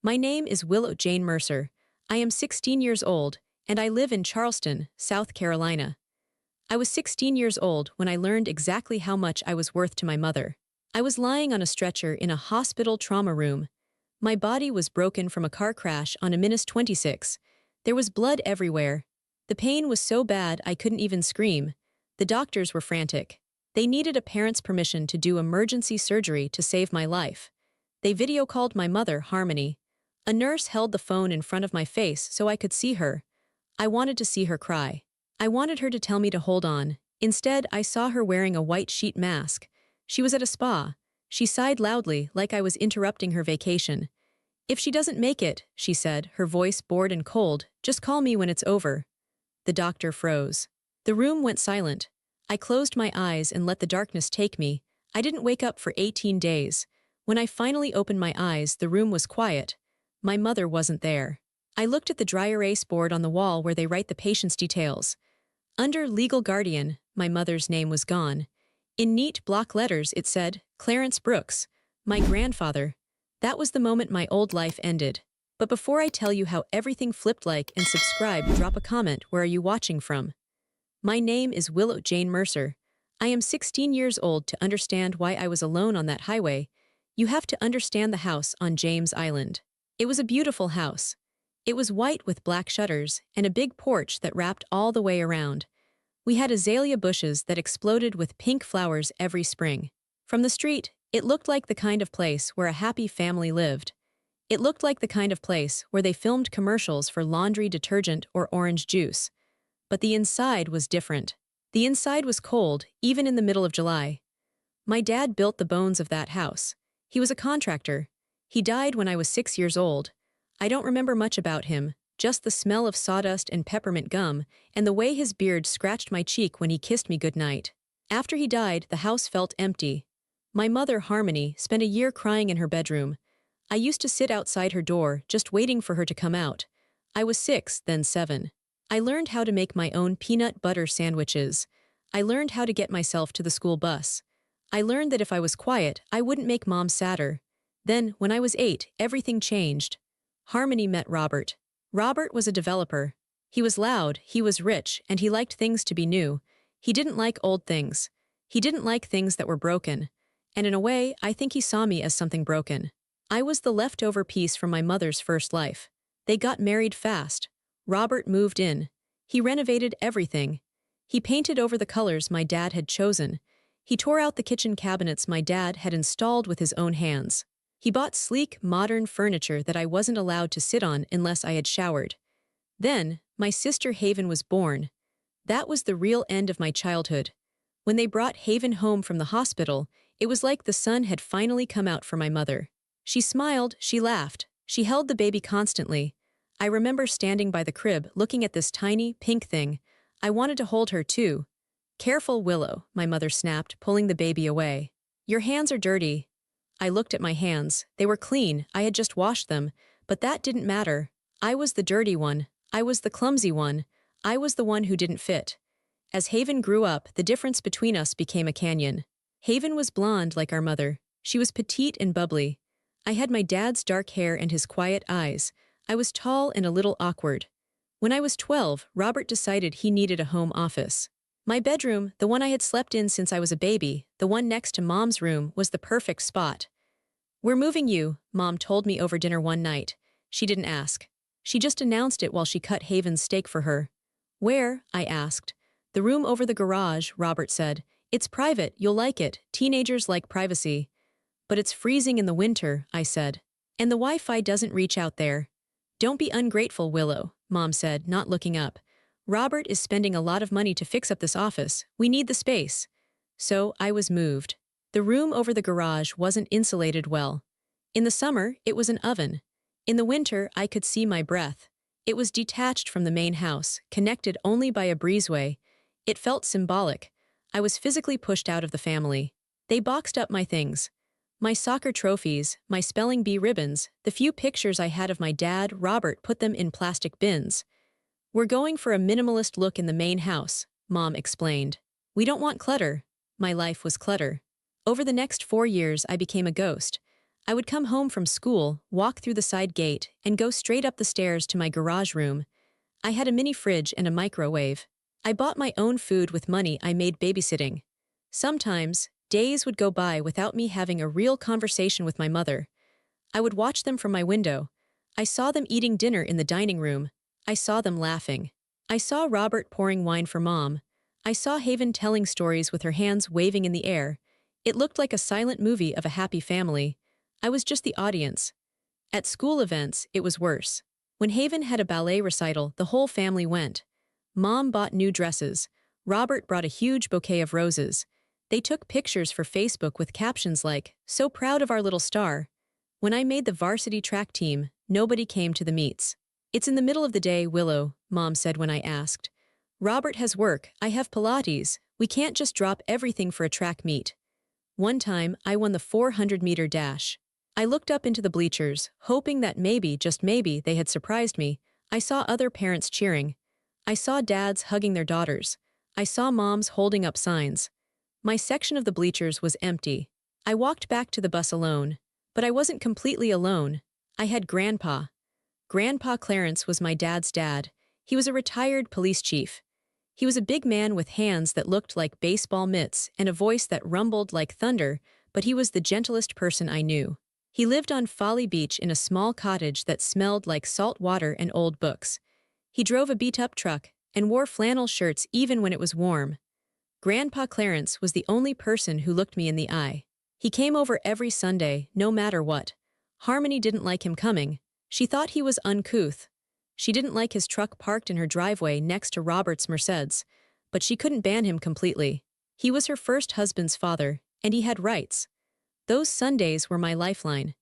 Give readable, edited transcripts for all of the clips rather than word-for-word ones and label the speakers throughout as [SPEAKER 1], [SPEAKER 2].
[SPEAKER 1] My name is Willow Jane Mercer. I am 16 years old, and I live in Charleston, South Carolina. I was 16 years old when I learned exactly how much I was worth to my mother. I was lying on a stretcher in a hospital trauma room. My body was broken from a car crash on a Minus 26. There was blood everywhere. The pain was so bad I couldn't even scream. The doctors were frantic. They needed a parent's permission to do emergency surgery to save my life. They video called my mother, Harmony. A nurse held the phone in front of my face so I could see her. I wanted to see her cry. I wanted her to tell me to hold on. Instead, I saw her wearing a white sheet mask. She was at a spa. She sighed loudly, like I was interrupting her vacation. "If she doesn't make it," she said, her voice bored and cold, "just call me when it's over." The doctor froze. The room went silent. I closed my eyes and let the darkness take me. I didn't wake up for 18 days. When I finally opened my eyes, the room was quiet. My mother wasn't there. I looked at the dry erase board on the wall where they write the patient's details. Under legal guardian, my mother's name was gone. In neat block letters it said, Clarence Brooks, my grandfather. That was the moment my old life ended. But before I tell you how everything flipped, like and subscribe, drop a comment. Where are you watching from? My name is Willow Jane Mercer. I am 16 years old. To understand why I was alone on that highway, you have to understand the house on James Island. It was a beautiful house. It was white with black shutters and a big porch that wrapped all the way around. We had azalea bushes that exploded with pink flowers every spring. From the street, it looked like the kind of place where a happy family lived. It looked like the kind of place where they filmed commercials for laundry detergent or orange juice. But the inside was different. The inside was cold, even in the middle of July. My dad built the bones of that house. He was a contractor. He died when I was 6 years old. I don't remember much about him, just the smell of sawdust and peppermint gum, and the way his beard scratched my cheek when he kissed me goodnight. After he died, the house felt empty. My mother, Harmony, spent a year crying in her bedroom. I used to sit outside her door, just waiting for her to come out. I was 6, then 7. I learned how to make my own peanut butter sandwiches. I learned how to get myself to the school bus. I learned that if I was quiet, I wouldn't make Mom sadder. Then, when I was 8, everything changed. Harmony met Robert. Robert was a developer. He was loud, he was rich, and he liked things to be new. He didn't like old things. He didn't like things that were broken. And in a way, I think he saw me as something broken. I was the leftover piece from my mother's first life. They got married fast. Robert moved in. He renovated everything. He painted over the colors my dad had chosen. He tore out the kitchen cabinets my dad had installed with his own hands. He bought sleek, modern furniture that I wasn't allowed to sit on unless I had showered. Then, my sister Haven was born. That was the real end of my childhood. When they brought Haven home from the hospital, it was like the sun had finally come out for my mother. She smiled, she laughed, she held the baby constantly. I remember standing by the crib looking at this tiny, pink thing. I wanted to hold her too. "Careful, Willow," my mother snapped, pulling the baby away. "Your hands are dirty." I looked at my hands. They were clean, I had just washed them, but that didn't matter. I was the dirty one. I was the clumsy one. I was the one who didn't fit. As Haven grew up, the difference between us became a canyon. Haven was blonde like our mother. She was petite and bubbly. I had my dad's dark hair and his quiet eyes. I was tall and a little awkward. When I was 12, Robert decided he needed a home office. My bedroom, the one I had slept in since I was a baby, the one next to Mom's room, was the perfect spot. "We're moving you," Mom told me over dinner one night. She didn't ask. She just announced it while she cut Haven's steak for her. "Where?" I asked. "The room over the garage," Robert said. "It's private, you'll like it. Teenagers like privacy." "But it's freezing in the winter," I said. "And the Wi-Fi doesn't reach out there." "Don't be ungrateful, Willow," Mom said, not looking up. "Robert is spending a lot of money to fix up this office. We need the space." So I was moved. The room over the garage wasn't insulated well. In the summer, it was an oven. In the winter, I could see my breath. It was detached from the main house, connected only by a breezeway. It felt symbolic. I was physically pushed out of the family. They boxed up my things. My soccer trophies, my spelling bee ribbons, the few pictures I had of my dad, Robert, put them in plastic bins. "We're going for a minimalist look in the main house," Mom explained. "We don't want clutter." My life was clutter. Over the next 4 years, I became a ghost. I would come home from school, walk through the side gate, and go straight up the stairs to my garage room. I had a mini fridge and a microwave. I bought my own food with money I made babysitting. Sometimes, days would go by without me having a real conversation with my mother. I would watch them from my window. I saw them eating dinner in the dining room. I saw them laughing. I saw Robert pouring wine for Mom. I saw Haven telling stories with her hands waving in the air. It looked like a silent movie of a happy family. I was just the audience. At school events, it was worse. When Haven had a ballet recital, the whole family went. Mom bought new dresses. Robert brought a huge bouquet of roses. They took pictures for Facebook with captions like, "So proud of our little star." When I made the varsity track team, nobody came to the meets. "It's in the middle of the day, Willow," Mom said when I asked. "Robert has work, I have Pilates. We can't just drop everything for a track meet." One time, I won the 400-meter dash. I looked up into the bleachers, hoping that maybe, just maybe, they had surprised me. I saw other parents cheering. I saw dads hugging their daughters. I saw moms holding up signs. My section of the bleachers was empty. I walked back to the bus alone. But I wasn't completely alone. I had Grandpa. Grandpa Clarence was my dad's dad. He was a retired police chief. He was a big man with hands that looked like baseball mitts and a voice that rumbled like thunder, but he was the gentlest person I knew. He lived on Folly Beach in a small cottage that smelled like salt water and old books. He drove a beat-up truck and wore flannel shirts even when it was warm. Grandpa Clarence was the only person who looked me in the eye. He came over every Sunday, no matter what. Harmony didn't like him coming. She thought he was uncouth. She didn't like his truck parked in her driveway next to Robert's Mercedes, but she couldn't ban him completely. He was her first husband's father, and he had rights. Those Sundays were my lifeline.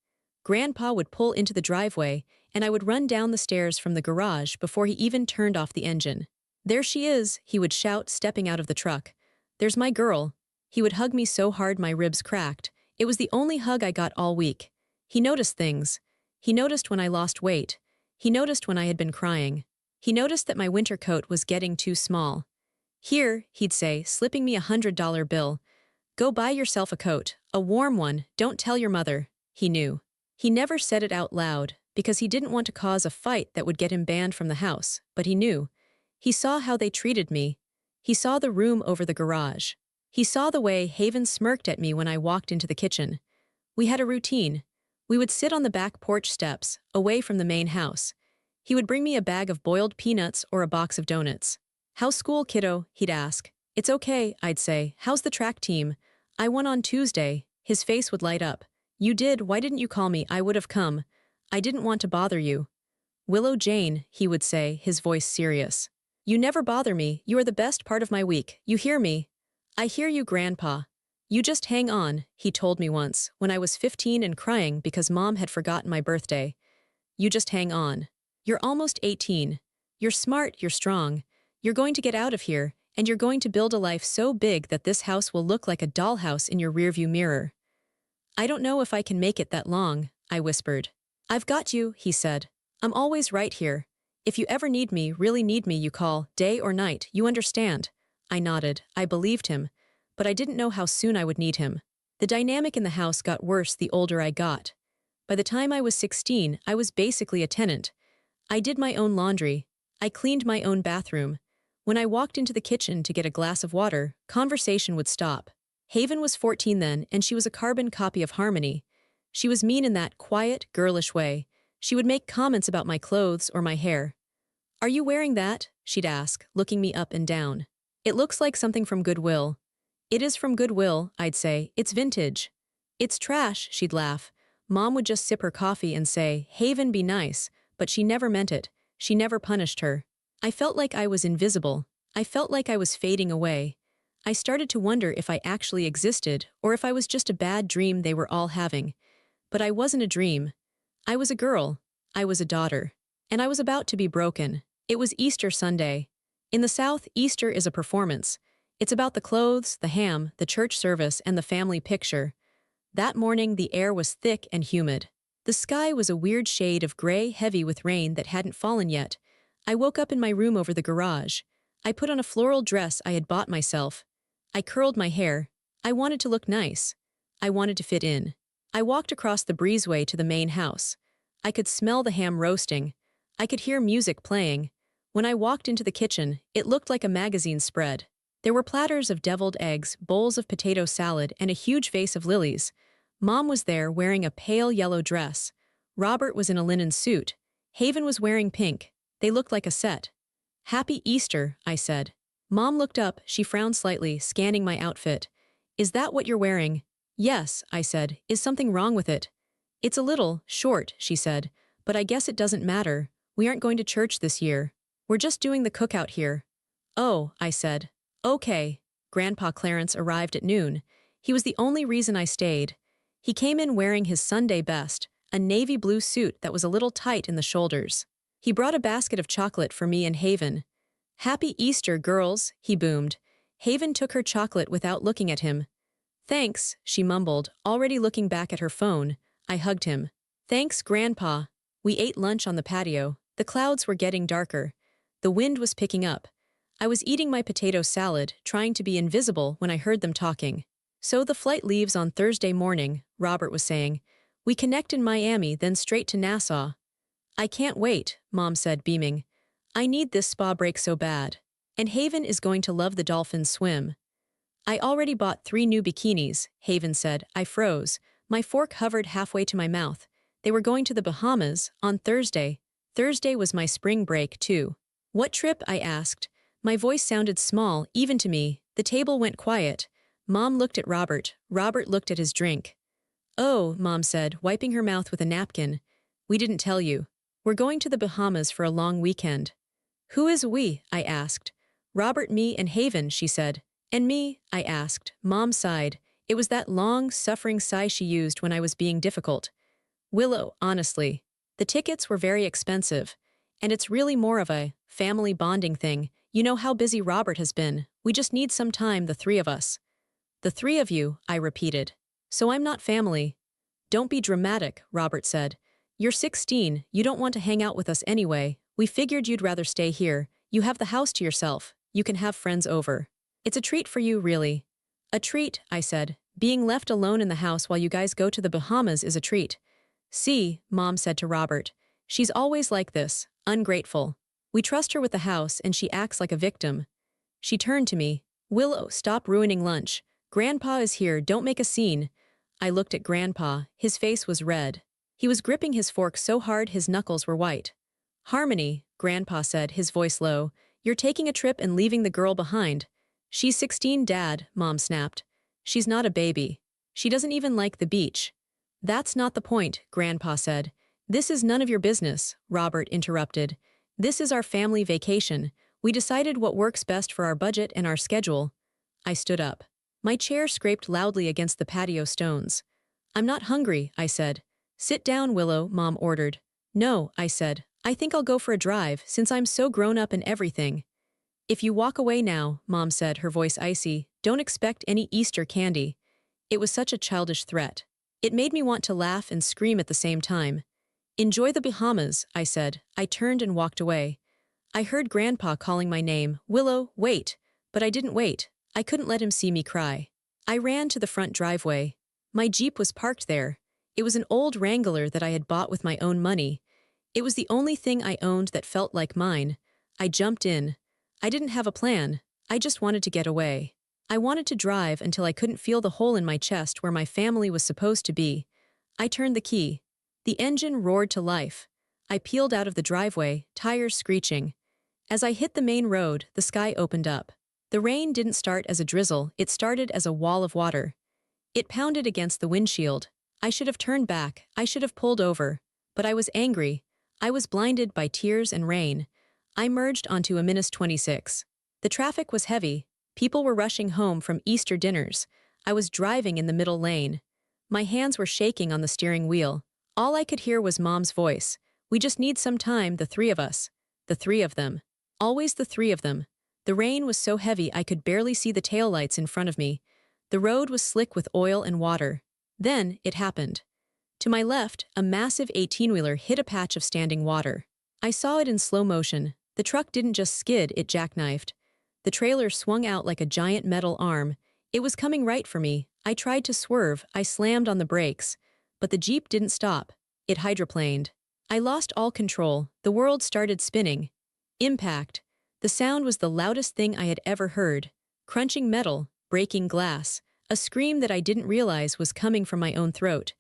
[SPEAKER 1] Grandpa would pull into the driveway, and I would run down the stairs from the garage before he even turned off the engine. "There she is," he would shout, stepping out of the truck. "There's my girl." He would hug me so hard my ribs cracked. It was the only hug I got all week. He noticed things. He noticed when I lost weight. He noticed when I had been crying. He noticed that my winter coat was getting too small. "Here," he'd say, slipping me $100 bill. "Go buy yourself a coat, a warm one, don't tell your mother." He knew. He never said it out loud, because he didn't want to cause a fight that would get him banned from the house, but he knew. He saw how they treated me. He saw the room over the garage. He saw the way Haven smirked at me when I walked into the kitchen. We had a routine. We would sit on the back porch steps, away from the main house. He would bring me a bag of boiled peanuts or a box of donuts. "How's school, kiddo?" he'd ask. "It's okay," I'd say. "How's the track team?" "I won on Tuesday." His face would light up. "You did? Why didn't you call me? I would have come." "I didn't want to bother you." "Willow Jane," he would say, his voice serious. "You never bother me. You are the best part of my week. You hear me?" "I hear you, Grandpa." "You just hang on," he told me once, when I was 15 and crying because Mom had forgotten my birthday. "You just hang on. You're almost 18. You're smart, you're strong. You're going to get out of here, and you're going to build a life so big that this house will look like a dollhouse in your rearview mirror." "I don't know if I can make it that long," I whispered. "I've got you," he said. "I'm always right here. If you ever need me, really need me, you call, day or night, you understand?" I nodded. I believed him. But I didn't know how soon I would need him. The dynamic in the house got worse the older I got. By the time I was 16, I was basically a tenant. I did my own laundry. I cleaned my own bathroom. When I walked into the kitchen to get a glass of water, conversation would stop. Haven was 14 then, and she was a carbon copy of Harmony. She was mean in that quiet, girlish way. She would make comments about my clothes or my hair. "Are you wearing that?" she'd ask, looking me up and down. "It looks like something from Goodwill." "It is from Goodwill," I'd say. "It's vintage." "It's trash," she'd laugh. Mom would just sip her coffee and say, "Haven, be nice," but she never meant it. She never punished her. I felt like I was invisible. I felt like I was fading away. I started to wonder if I actually existed, or if I was just a bad dream they were all having. But I wasn't a dream. I was a girl. I was a daughter. And I was about to be broken. It was Easter Sunday. In the South, Easter is a performance. It's about the clothes, the ham, the church service, and the family picture. That morning, the air was thick and humid. The sky was a weird shade of gray, heavy with rain that hadn't fallen yet. I woke up in my room over the garage. I put on a floral dress I had bought myself. I curled my hair. I wanted to look nice. I wanted to fit in. I walked across the breezeway to the main house. I could smell the ham roasting. I could hear music playing. When I walked into the kitchen, it looked like a magazine spread. There were platters of deviled eggs, bowls of potato salad, and a huge vase of lilies. Mom was there wearing a pale yellow dress. Robert was in a linen suit. Haven was wearing pink. They looked like a set. "Happy Easter," I said. Mom looked up, she frowned slightly, scanning my outfit. "Is that what you're wearing?" "Yes," I said. "Is something wrong with it?" "It's a little short," she said, "but I guess it doesn't matter. We aren't going to church this year. We're just doing the cookout here." "Oh," I said. "Okay." Grandpa Clarence arrived at noon. He was the only reason I stayed. He came in wearing his Sunday best, a navy blue suit that was a little tight in the shoulders. He brought a basket of chocolate for me and Haven. "Happy Easter, girls," he boomed. Haven took her chocolate without looking at him. "Thanks," she mumbled, already looking back at her phone. I hugged him. "Thanks, Grandpa." We ate lunch on the patio. The clouds were getting darker. The wind was picking up. I was eating my potato salad, trying to be invisible when I heard them talking. "So the flight leaves on Thursday morning," Robert was saying. "We connect in Miami, then straight to Nassau." "I can't wait," Mom said, beaming. "I need this spa break so bad. And Haven is going to love the dolphin swim." "I already bought 3 new bikinis," Haven said. I froze. My fork hovered halfway to my mouth. They were going to the Bahamas on Thursday. Thursday was my spring break, too. "What trip?" I asked. My voice sounded small, even to me. The table went quiet. Mom looked at Robert. Robert looked at his drink. "Oh," Mom said, wiping her mouth with a napkin. "We didn't tell you. We're going to the Bahamas for a long weekend." "Who is we?" I asked. "Robert, me, and Haven," she said. "And me?" I asked. Mom sighed. It was that long, suffering sigh she used when I was being difficult. "Willow, honestly. The tickets were very expensive. And it's really more of a family bonding thing. You know how busy Robert has been. We just need some time, the 3 of us." "The 3 of you," I repeated. "So I'm not family." "Don't be dramatic," Robert said. "You're 16, you don't want to hang out with us anyway. We figured you'd rather stay here. You have the house to yourself. You can have friends over. It's a treat for you, really." "A treat," I said. "Being left alone in the house while you guys go to the Bahamas is a treat." "See," Mom said to Robert. "She's always like this, ungrateful. We trust her with the house and she acts like a victim." She turned to me. "Willow, stop ruining lunch. Grandpa is here, don't make a scene." I looked at Grandpa. His face was red. He was gripping his fork so hard his knuckles were white. "Harmony," Grandpa said, his voice low. "You're taking a trip and leaving the girl behind." "She's 16, Dad," Mom snapped. "She's not a baby. She doesn't even like the beach." "That's not the point," Grandpa said. "This is none of your business," Robert interrupted. "This is our family vacation. We decided what works best for our budget and our schedule." I stood up. My chair scraped loudly against the patio stones. "I'm not hungry," I said. "Sit down, Willow," Mom ordered. "No," I said. "I think I'll go for a drive, since I'm so grown up and everything." "If you walk away now," Mom said, her voice icy, "don't expect any Easter candy." It was such a childish threat. It made me want to laugh and scream at the same time. "Enjoy the Bahamas," I said. I turned and walked away. I heard Grandpa calling my name, "Willow, wait." But I didn't wait. I couldn't let him see me cry. I ran to the front driveway. My Jeep was parked there. It was an old Wrangler that I had bought with my own money. It was the only thing I owned that felt like mine. I jumped in. I didn't have a plan. I just wanted to get away. I wanted to drive until I couldn't feel the hole in my chest where my family was supposed to be. I turned the key. The engine roared to life. I peeled out of the driveway, tires screeching. As I hit the main road, the sky opened up. The rain didn't start as a drizzle, it started as a wall of water. It pounded against the windshield. I should have turned back, I should have pulled over. But I was angry. I was blinded by tears and rain. I merged onto a 26. The traffic was heavy. People were rushing home from Easter dinners. I was driving in the middle lane. My hands were shaking on the steering wheel. All I could hear was Mom's voice. "We just need some time, the 3 of us." The 3 of them. Always the 3 of them. The rain was so heavy I could barely see the taillights in front of me. The road was slick with oil and water. Then, it happened. To my left, a massive 18-wheeler hit a patch of standing water. I saw it in slow motion. The truck didn't just skid, it jackknifed. The trailer swung out like a giant metal arm. It was coming right for me. I tried to swerve, I slammed on the brakes. But the Jeep didn't stop. It hydroplaned. I lost all control. The world started spinning. Impact. The sound was the loudest thing I had ever heard. Crunching metal, breaking glass. A scream that I didn't realize was coming from my own throat.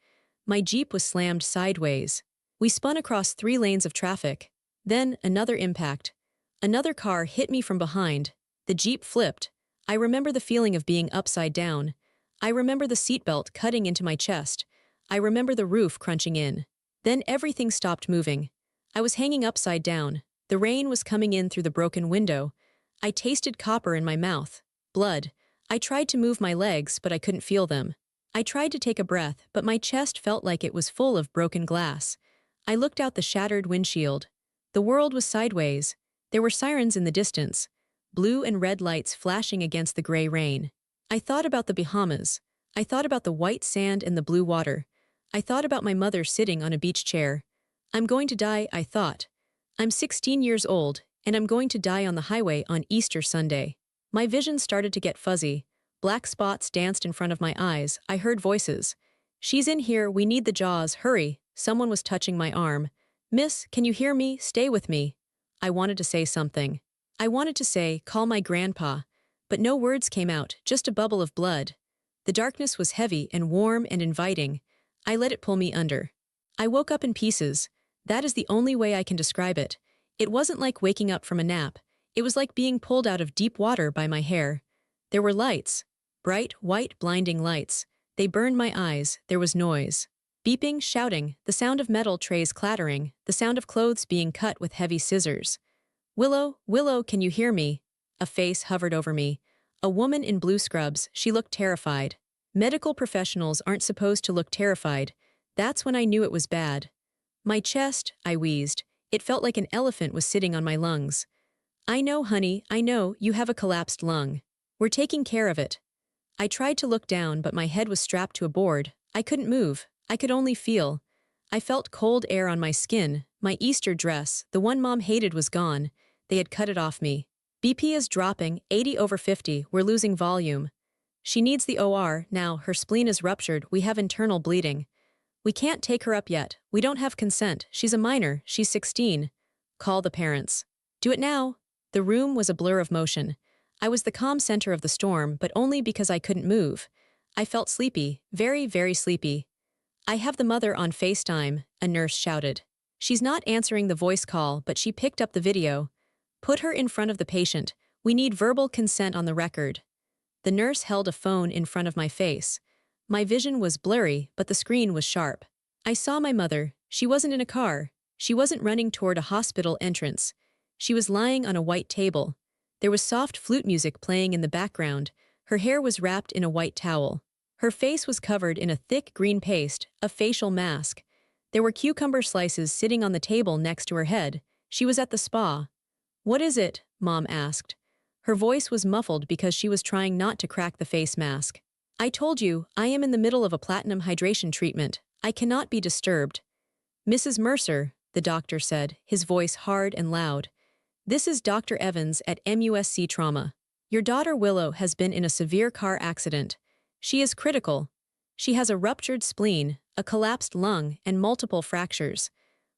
[SPEAKER 1] My Jeep was slammed sideways. We spun across 3 lanes of traffic. Then, another impact. Another car hit me from behind. The Jeep flipped. I remember the feeling of being upside down. I remember the seatbelt cutting into my chest. I remember the roof crunching in. Then everything stopped moving. I was hanging upside down. The rain was coming in through the broken window. I tasted copper in my mouth. Blood. I tried to move my legs, but I couldn't feel them. I tried to take a breath, but my chest felt like it was full of broken glass. I looked out the shattered windshield. The world was sideways. There were sirens in the distance, blue and red lights flashing against the gray rain. I thought about the Bahamas. I thought about the white sand and the blue water. I thought about my mother sitting on a beach chair. I'm going to die, I thought. I'm 16 years old, and I'm going to die on the highway on Easter Sunday. My vision started to get fuzzy. Black spots danced in front of my eyes. I heard voices. She's in here, we need the Jaws, hurry. Someone was touching my arm. Miss, can you hear me? Stay with me. I wanted to say something. I wanted to say, call my grandpa. But no words came out, just a bubble of blood. The darkness was heavy and warm and inviting. I let it pull me under. I woke up in pieces. That is the only way I can describe it. It wasn't like waking up from a nap. It was like being pulled out of deep water by my hair. There were lights. Bright, white, blinding lights. They burned my eyes. There was noise. Beeping, shouting, the sound of metal trays clattering, the sound of clothes being cut with heavy scissors. Willow, Willow, can you hear me? A face hovered over me. A woman in blue scrubs, she looked terrified. Medical professionals aren't supposed to look terrified. That's when I knew it was bad. My chest, I wheezed. It felt like an elephant was sitting on my lungs. I know, honey, I know, you have a collapsed lung. We're taking care of it. I tried to look down, but my head was strapped to a board. I couldn't move. I could only feel. I felt cold air on my skin. My Easter dress, the one Mom hated, was gone. They had cut it off me. BP is dropping, 80/50, we're losing volume. She needs the OR, now, her spleen is ruptured, we have internal bleeding. We can't take her up yet, we don't have consent, she's a minor, she's 16. Call the parents. Do it now. The room was a blur of motion. I was the calm center of the storm, but only because I couldn't move. I felt sleepy, very, very sleepy. I have the mother on FaceTime, a nurse shouted. She's not answering the voice call, but she picked up the video. Put her in front of the patient. We need verbal consent on the record. The nurse held a phone in front of my face. My vision was blurry, but the screen was sharp. I saw my mother. She wasn't in a car. She wasn't running toward a hospital entrance. She was lying on a white table. There was soft flute music playing in the background. Her hair was wrapped in a white towel. Her face was covered in a thick green paste, a facial mask. There were cucumber slices sitting on the table next to her head. She was at the spa. What is it? Mom asked. Her voice was muffled because she was trying not to crack the face mask. I told you, I am in the middle of a platinum hydration treatment. I cannot be disturbed. Mrs. Mercer, the doctor said, his voice hard and loud. This is Dr. Evans at MUSC Trauma. Your daughter Willow has been in a severe car accident. She is critical. She has a ruptured spleen, a collapsed lung, and multiple fractures.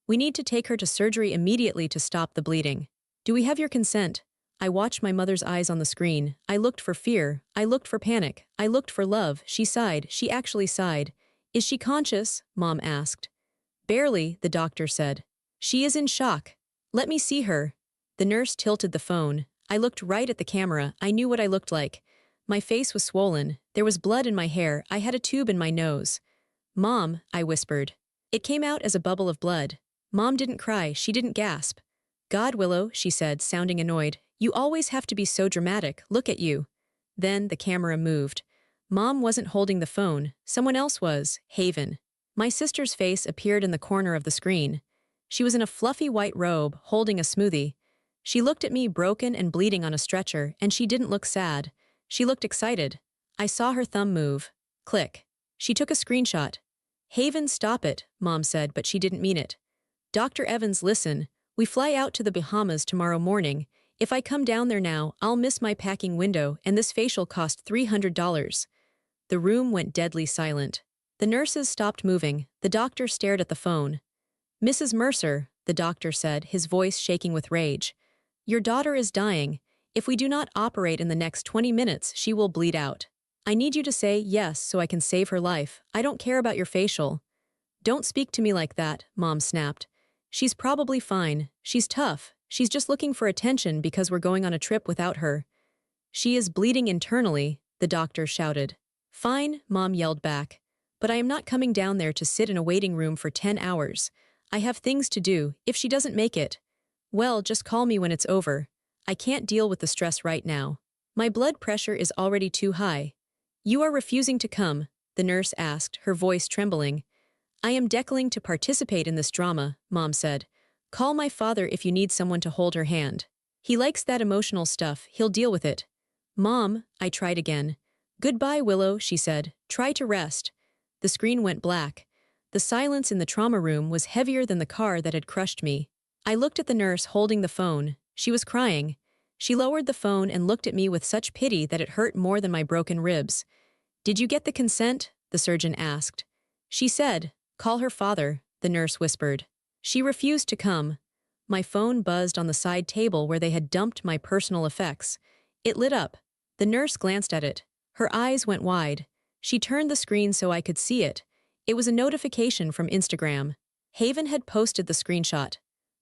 [SPEAKER 1] We need to take her to surgery immediately to stop the bleeding. Do we have your consent? I watched my mother's eyes on the screen. I looked for fear. I looked for panic. I looked for love. She sighed. She actually sighed. Is she conscious? Mom asked. Barely, the doctor said. She is in shock. Let me see her. The nurse tilted the phone. I looked right at the camera. I knew what I looked like. My face was swollen. There was blood in my hair. I had a tube in my nose. Mom, I whispered. It came out as a bubble of blood. Mom didn't cry. She didn't gasp. God, Willow, she said, sounding annoyed. You always have to be so dramatic. Look at you. Then the camera moved. Mom wasn't holding the phone. Someone else was. Haven. My sister's face appeared in the corner of the screen. She was in a fluffy white robe, holding a smoothie. She looked at me broken and bleeding on a stretcher, and she didn't look sad. She looked excited. I saw her thumb move. Click. She took a screenshot. Haven, stop it, Mom said, but she didn't mean it. Dr. Evans, listen. We fly out to the Bahamas tomorrow morning. If I come down there now, I'll miss my packing window, and this facial cost $300. The room went deadly silent. The nurses stopped moving. The doctor stared at the phone. Mrs. Mercer, the doctor said, his voice shaking with rage. Your daughter is dying. If we do not operate in the next 20 minutes, she will bleed out. I need you to say yes so I can save her life. I don't care about your facial. Don't speak to me like that, Mom snapped. She's probably fine. She's tough. She's just looking for attention because we're going on a trip without her. She is bleeding internally, the doctor shouted. Fine, Mom yelled back. But I am not coming down there to sit in a waiting room for 10 hours. I have things to do. If she doesn't make it, well, just call me when it's over. I can't deal with the stress right now. My blood pressure is already too high. You are refusing to come, the nurse asked, her voice trembling. I am declining to participate in this drama, Mom said. Call my father if you need someone to hold her hand. He likes that emotional stuff, he'll deal with it. Mom, I tried again. Goodbye, Willow, she said. Try to rest. The screen went black. The silence in the trauma room was heavier than the car that had crushed me. I looked at the nurse holding the phone. She was crying. She lowered the phone and looked at me with such pity that it hurt more than my broken ribs. Did you get the consent? The surgeon asked. She said, call her father, the nurse whispered. She refused to come. My phone buzzed on the side table where they had dumped my personal effects. It lit up. The nurse glanced at it. Her eyes went wide. She turned the screen so I could see it. It was a notification from Instagram. Haven had posted the screenshot.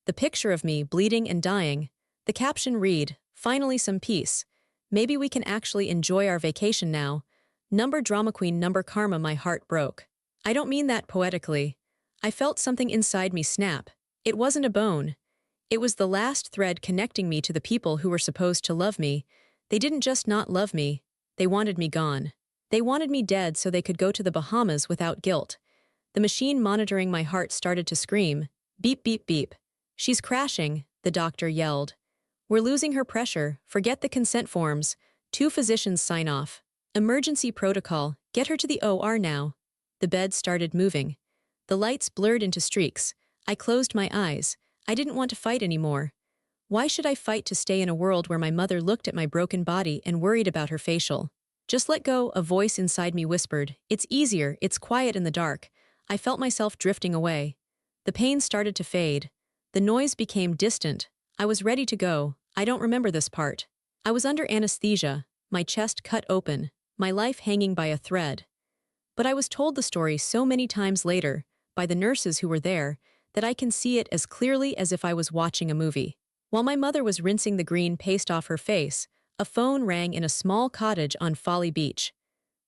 [SPEAKER 1] The picture of me bleeding and dying. The caption read, finally some peace. Maybe we can actually enjoy our vacation now. Number drama queen, number karma. My heart broke. I don't mean that poetically. I felt something inside me snap. It wasn't a bone. It was the last thread connecting me to the people who were supposed to love me. They didn't just not love me. They wanted me gone. They wanted me dead so they could go to the Bahamas without guilt. The machine monitoring my heart started to scream. Beep, beep, beep. She's crashing, the doctor yelled. We're losing her pressure. Forget the consent forms. 2 physicians sign off. Emergency protocol. Get her to the OR now. The bed started moving. The lights blurred into streaks. I closed my eyes. I didn't want to fight anymore. Why should I fight to stay in a world where my mother looked at my broken body and worried about her facial? Just let go, a voice inside me whispered. It's easier, it's quiet in the dark. I felt myself drifting away. The pain started to fade. The noise became distant. I was ready to go. I don't remember this part. I was under anesthesia, my chest cut open, my life hanging by a thread. But I was told the story so many times later, by the nurses who were there, that I can see it as clearly as if I was watching a movie. While my mother was rinsing the green paste off her face, a phone rang in a small cottage on Folly Beach.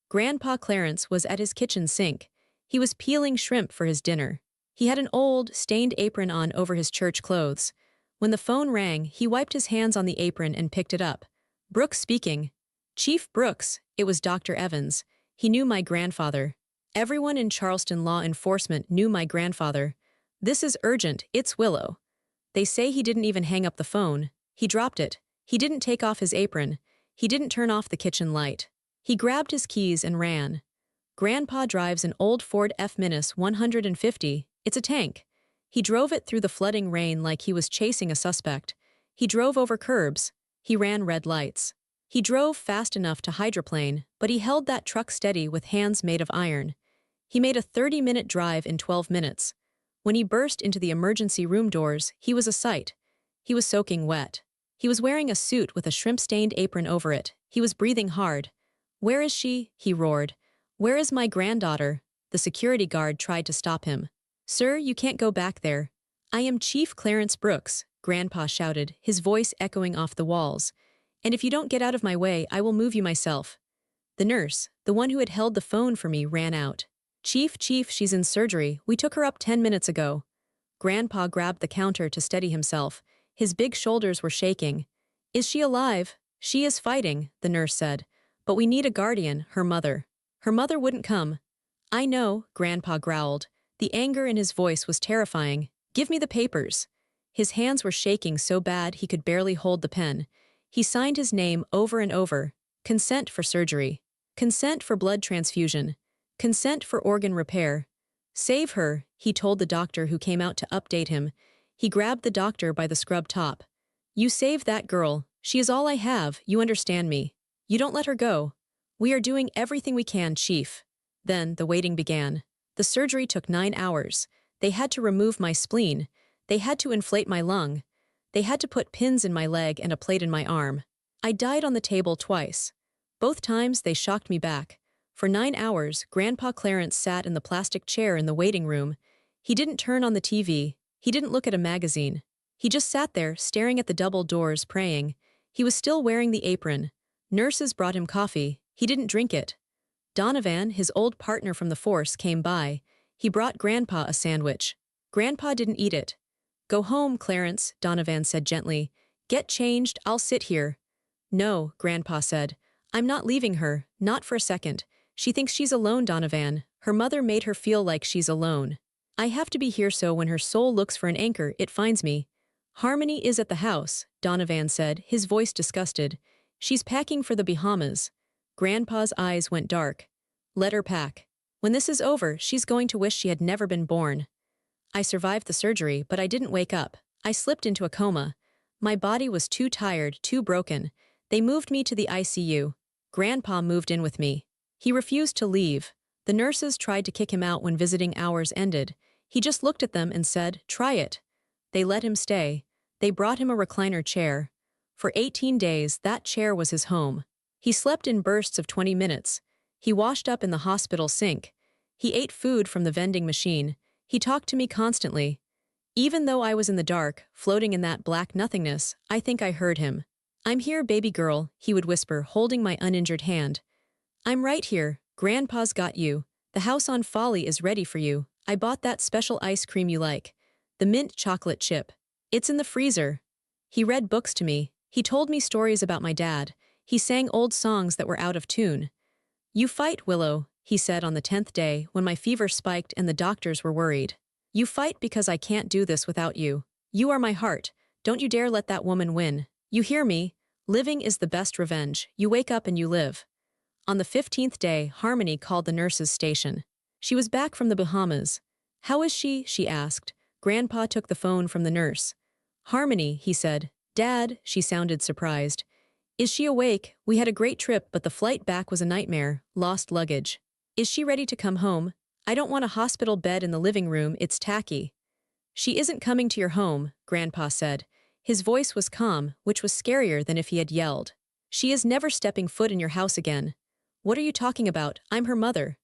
[SPEAKER 1] Grandpa Clarence was at his kitchen sink. He was peeling shrimp for his dinner. He had an old, stained apron on over his church clothes. When the phone rang, he wiped his hands on the apron and picked it up. Brooks speaking. Chief Brooks, it was Dr. Evans. He knew my grandfather. Everyone in Charleston law enforcement knew my grandfather. This is urgent, it's Willow. They say he didn't even hang up the phone. He dropped it. He didn't take off his apron. He didn't turn off the kitchen light. He grabbed his keys and ran. Grandpa drives an old Ford F-150. It's a tank. He drove it through the flooding rain like he was chasing a suspect. He drove over curbs. He ran red lights. He drove fast enough to hydroplane, but he held that truck steady with hands made of iron. He made a 30-minute drive in 12 minutes. When he burst into the emergency room doors, he was a sight. He was soaking wet. He was wearing a suit with a shrimp-stained apron over it. He was breathing hard. Where is she? He roared. Where is my granddaughter? The security guard tried to stop him. Sir, you can't go back there. I am Chief Clarence Brooks, Grandpa shouted, his voice echoing off the walls. And if you don't get out of my way, I will move you myself. The nurse, the one who had held the phone for me, ran out. Chief, she's in surgery. We took her up 10 minutes ago. Grandpa grabbed the counter to steady himself. His big shoulders were shaking. Is she alive? She is fighting, the nurse said. But we need a guardian, her mother. Her mother wouldn't come. I know, Grandpa growled. The anger in his voice was terrifying. Give me the papers. His hands were shaking so bad he could barely hold the pen. He signed his name over and over. Consent for surgery. Consent for blood transfusion. Consent for organ repair. Save her, he told the doctor who came out to update him. He grabbed the doctor by the scrub top. You save that girl. She is all I have, you understand me. You don't let her go. We are doing everything we can, Chief. Then the waiting began. The surgery took 9 hours. They had to remove my spleen. They had to inflate my lung. They had to put pins in my leg and a plate in my arm. I died on the table twice. Both times they shocked me back. For 9 hours, Grandpa Clarence sat in the plastic chair in the waiting room. He didn't turn on the TV. He didn't look at a magazine. He just sat there, staring at the double doors, praying. He was still wearing the apron. Nurses brought him coffee. He didn't drink it. Donovan, his old partner from the force, came by. He brought Grandpa a sandwich. Grandpa didn't eat it. "Go home, Clarence," Donovan said gently. "Get changed, I'll sit here." "No," Grandpa said. "I'm not leaving her, not for a second. She thinks she's alone, Donovan. Her mother made her feel like she's alone. I have to be here so when her soul looks for an anchor, it finds me." "Harmony is at the house," Donovan said, his voice disgusted. "She's packing for the Bahamas." Grandpa's eyes went dark. "Let her pack. When this is over, she's going to wish she had never been born." I survived the surgery, but I didn't wake up. I slipped into a coma. My body was too tired, too broken. They moved me to the ICU. Grandpa moved in with me. He refused to leave. The nurses tried to kick him out when visiting hours ended. He just looked at them and said, "Try it." They let him stay. They brought him a recliner chair. For 18 days, that chair was his home. He slept in bursts of 20 minutes. He washed up in the hospital sink. He ate food from the vending machine. He talked to me constantly. Even though I was in the dark, floating in that black nothingness, I think I heard him. "I'm here, baby girl," he would whisper, holding my uninjured hand. "I'm right here. Grandpa's got you. The house on Folly is ready for you. I bought that special ice cream you like. The mint chocolate chip. It's in the freezer." He read books to me. He told me stories about my dad. He sang old songs that were out of tune. "You fight, Willow," he said on the 10th day when my fever spiked and the doctors were worried. "You fight because I can't do this without you. You are my heart. Don't you dare let that woman win. You hear me? Living is the best revenge. You wake up and you live." On the 15th day, Harmony called the nurse's station. She was back from the Bahamas. "How is she?" she asked. Grandpa took the phone from the nurse. "Harmony," he said. "Dad," she sounded surprised. "Is she awake? We had a great trip, but the flight back was a nightmare. Lost luggage." "Is she ready to come home? I don't want a hospital bed in the living room, it's tacky." "She isn't coming to your home," Grandpa said. His voice was calm, which was scarier than if he had yelled. "She is never stepping foot in your house again." "What are you talking about? I'm her mother."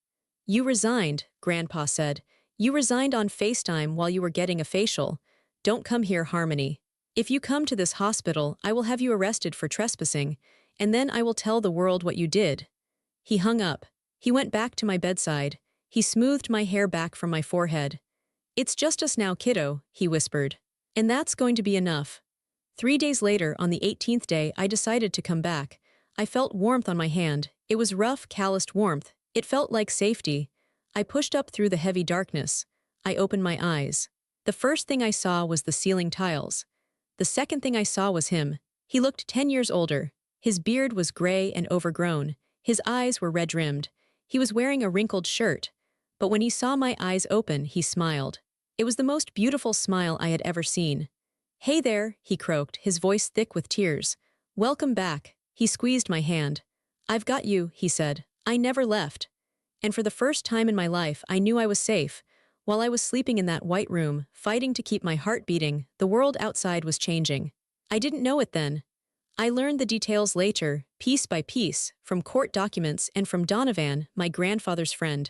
[SPEAKER 1] "You resigned," Grandpa said. "You resigned on FaceTime while you were getting a facial. Don't come here, Harmony. If you come to this hospital, I will have you arrested for trespassing, and then I will tell the world what you did." He hung up. He went back to my bedside. He smoothed my hair back from my forehead. "It's just us now, kiddo," he whispered. "And that's going to be enough." 3 days later, on the 18th day, I decided to come back. I felt warmth on my hand. It was rough, calloused warmth. It felt like safety. I pushed up through the heavy darkness. I opened my eyes. The first thing I saw was the ceiling tiles. The second thing I saw was him. He looked 10 years older. His beard was gray and overgrown. His eyes were red-rimmed. He was wearing a wrinkled shirt. But when he saw my eyes open, he smiled. It was the most beautiful smile I had ever seen. "Hey there," he croaked, his voice thick with tears. "Welcome back." He squeezed my hand. "I've got you," he said. "I never left." And for the first time in my life, I knew I was safe. While I was sleeping in that white room, fighting to keep my heart beating, the world outside was changing. I didn't know it then. I learned the details later, piece by piece, from court documents and from Donovan, my grandfather's friend.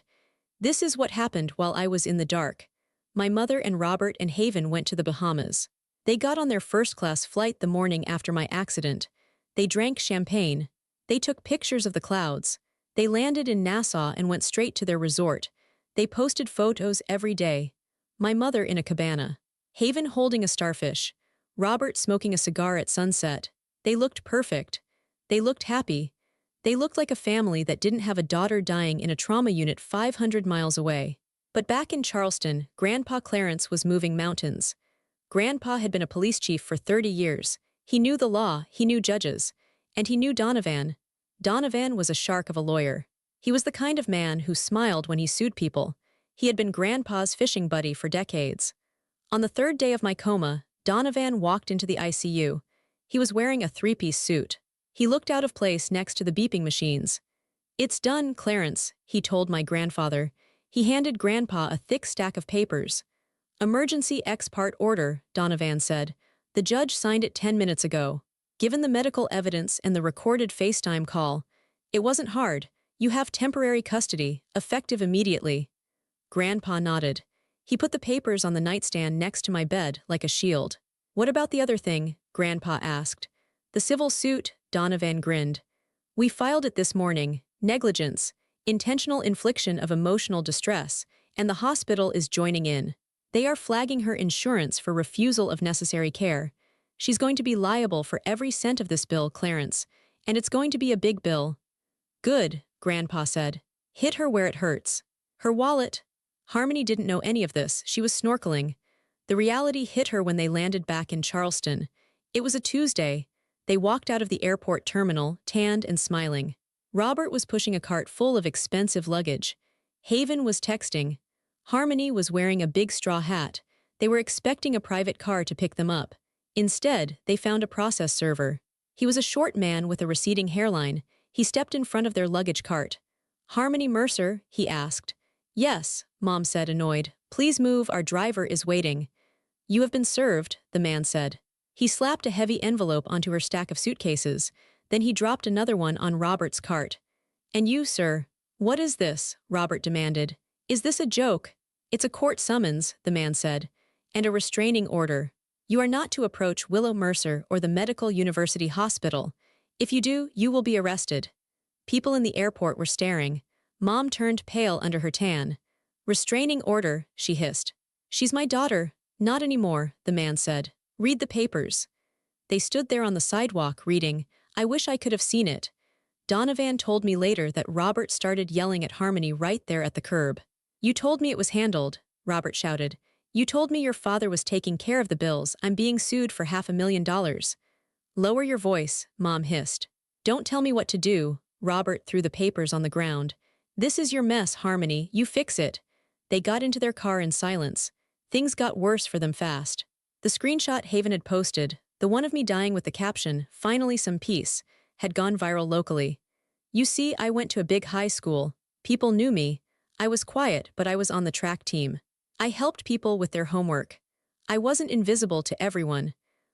[SPEAKER 1] This is what happened while I was in the dark. My mother and Robert and Haven went to the Bahamas. They got on their first-class flight the morning after my accident. They drank champagne. They took pictures of the clouds. They landed in Nassau and went straight to their resort. They posted photos every day. My mother in a cabana. Haven holding a starfish. Robert smoking a cigar at sunset. They looked perfect. They looked happy. They looked like a family that didn't have a daughter dying in a trauma unit 500 miles away. But back in Charleston, Grandpa Clarence was moving mountains. Grandpa had been a police chief for 30 years. He knew the law, he knew judges. And he knew Donovan. Donovan was a shark of a lawyer. He was the kind of man who smiled when he sued people. He had been Grandpa's fishing buddy for decades. On the 3rd day of my coma, Donovan walked into the ICU. He was wearing a 3-piece suit. He looked out of place next to the beeping machines. It's done, Clarence, he told my grandfather. He handed Grandpa a thick stack of papers. Emergency ex parte order, Donovan said. The judge signed it 10 minutes ago. Given the medical evidence and the recorded FaceTime call, it wasn't hard. You have temporary custody, effective immediately. Grandpa nodded. He put the papers on the nightstand next to my bed like a shield. What about the other thing? Grandpa asked. The civil suit, Donovan grinned. We filed it this morning. Negligence, intentional infliction of emotional distress, and the hospital is joining in. They are flagging her insurance for refusal of necessary care. She's going to be liable for every cent of this bill, Clarence, and it's going to be a big bill. Good, Grandpa said. Hit her where it hurts. Her wallet. Harmony didn't know any of this. She was snorkeling. The reality hit her when they landed back in Charleston. It was a Tuesday. They walked out of the airport terminal, tanned and smiling. Robert was pushing a cart full of expensive luggage. Haven was texting. Harmony was wearing a big straw hat. They were expecting a private car to pick them up. Instead, they found a process server. He was a short man with a receding hairline. He stepped in front of their luggage cart. Harmony Mercer, he asked. Yes, Mom said, annoyed. Please move, our driver is waiting. You have been served, the man said. He slapped a heavy envelope onto her stack of suitcases. Then he dropped another one on Robert's cart. And you, sir? What is this? Robert demanded. Is this a joke? It's a court summons, the man said. And a restraining order. You are not to approach Willow Mercer or the Medical University Hospital. If you do, you will be arrested. People in the airport were staring. Mom turned pale under her tan. Restraining order, she hissed. She's my daughter. Not anymore, the man said. Read the papers. They stood there on the sidewalk, reading. I wish I could have seen it. Donovan told me later that Robert started yelling at Harmony right there at the curb. You told me it was handled, Robert shouted. You told me your father was taking care of the bills. I'm being sued for $500,000. Lower your voice, Mom hissed. Don't tell me what to do. Robert threw the papers on the ground. This is your mess, Harmony. You fix it. They got into their car in silence. Things got worse for them fast. The screenshot Haven had posted, the one of me dying with the caption, "Finally some peace," had gone viral locally. You see, I went to a big high school. People knew me. I was quiet, but I was on the track team. I helped people with their homework. I wasn't invisible to everyone.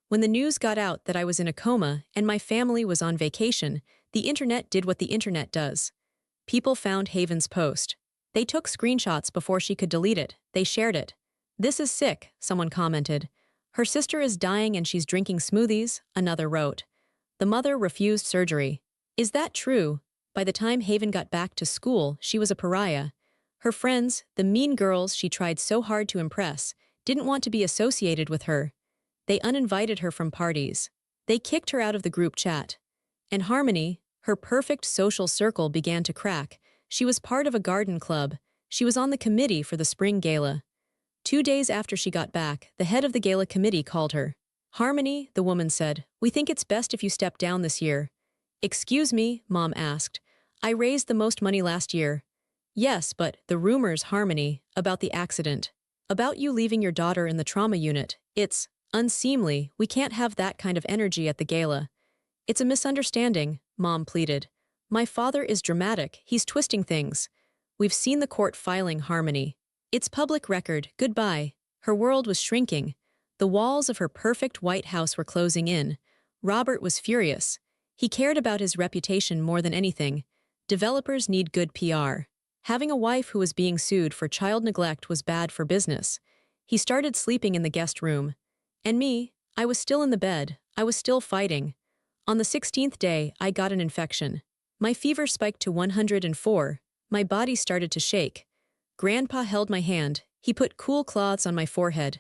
[SPEAKER 1] When the news got out that I was in a coma and my family was on vacation, the internet did what the internet does. People found Haven's post. They took screenshots before she could delete it. They shared it. This is sick, someone commented. Her sister is dying and she's drinking smoothies, another wrote. The mother refused surgery. Is that true? By the time Haven got back to school, she was a pariah. Her friends, the mean girls she tried so hard to impress, didn't want to be associated with her. They uninvited her from parties. They kicked her out of the group chat. And Harmony, her perfect social circle began to crack. She was part of a garden club. She was on the committee for the spring gala. 2 days after she got back, the head of the gala committee called her. Harmony, the woman said, we think it's best if you step down this year. Excuse me, Mom asked. I raised the most money last year. Yes, but the rumors, Harmony, about the accident. About you leaving your daughter in the trauma unit. It's unseemly. We can't have that kind of energy at the gala. It's a misunderstanding, Mom pleaded. My father is dramatic. He's twisting things. We've seen the court filing, Harmony. It's public record. Goodbye. Her world was shrinking. The walls of her perfect white house were closing in. Robert was furious. He cared about his reputation more than anything. Developers need good PR. Having a wife who was being sued for child neglect was bad for business. He started sleeping in the guest room. And me, I was still in the bed. I was still fighting. On the 16th day, I got an infection. My fever spiked to 104. My body started to shake. Grandpa held my hand. He put cool cloths on my forehead.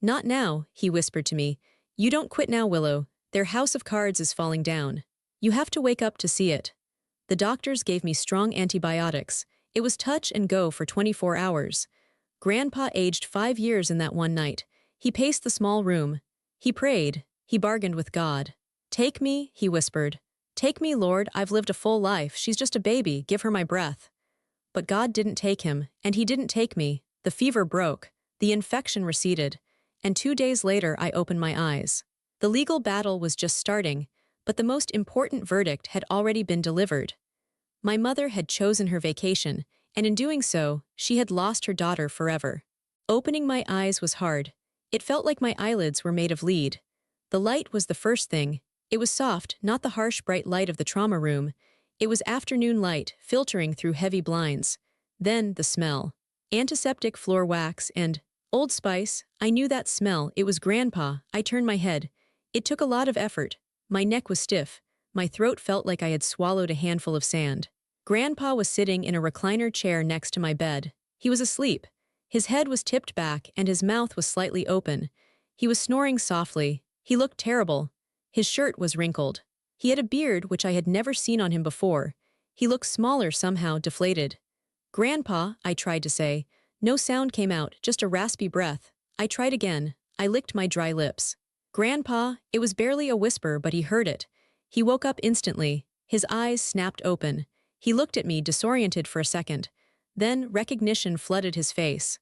[SPEAKER 1] Not now, he whispered to me. You don't quit now, Willow. Their house of cards is falling down. You have to wake up to see it. The doctors gave me strong antibiotics. It was touch and go for 24 hours. Grandpa aged 5 years in that one night. He paced the small room. He prayed. He bargained with God. Take me, he whispered. Take me, Lord, I've lived a full life. She's just a baby. Give her my breath. But God didn't take him, and he didn't take me. The fever broke. The infection receded. And 2 days later, I opened my eyes. The legal battle was just starting, but the most important verdict had already been delivered. My mother had chosen her vacation, and in doing so, she had lost her daughter forever. Opening my eyes was hard. It felt like my eyelids were made of lead. The light was the first thing. It was soft, not the harsh bright light of the trauma room. It was afternoon light, filtering through heavy blinds. Then the smell. Antiseptic floor wax and Old Spice. I knew that smell. It was Grandpa. I turned my head. It took a lot of effort. My neck was stiff. My throat felt like I had swallowed a handful of sand. Grandpa was sitting in a recliner chair next to my bed. He was asleep. His head was tipped back and his mouth was slightly open. He was snoring softly. He looked terrible. His shirt was wrinkled. He had a beard which I had never seen on him before. He looked smaller somehow, deflated. "Grandpa," I tried to say. No sound came out, just a raspy breath. I tried again. I licked my dry lips. "Grandpa," it was barely a whisper, but he heard it. He woke up instantly. His eyes snapped open. He looked at me, disoriented for a second. Then recognition flooded his face.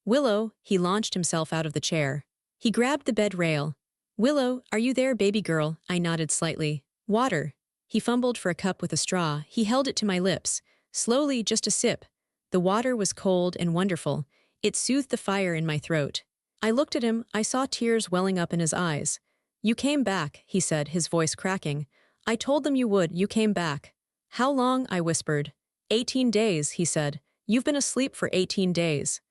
[SPEAKER 1] "Willow," he launched himself out of the chair. He grabbed the bed rail. "Willow, are you there, baby girl?" I nodded slightly. "Water." He fumbled for a cup with a straw. He held it to my lips. Slowly, just a sip. The water was cold and wonderful. It soothed the fire in my throat. I looked at him. I saw tears welling up in his eyes. "You came back," he said, his voice cracking. "I told them you would. You came back." "How long?" I whispered. 18 days, he said. "You've been asleep for 18 days.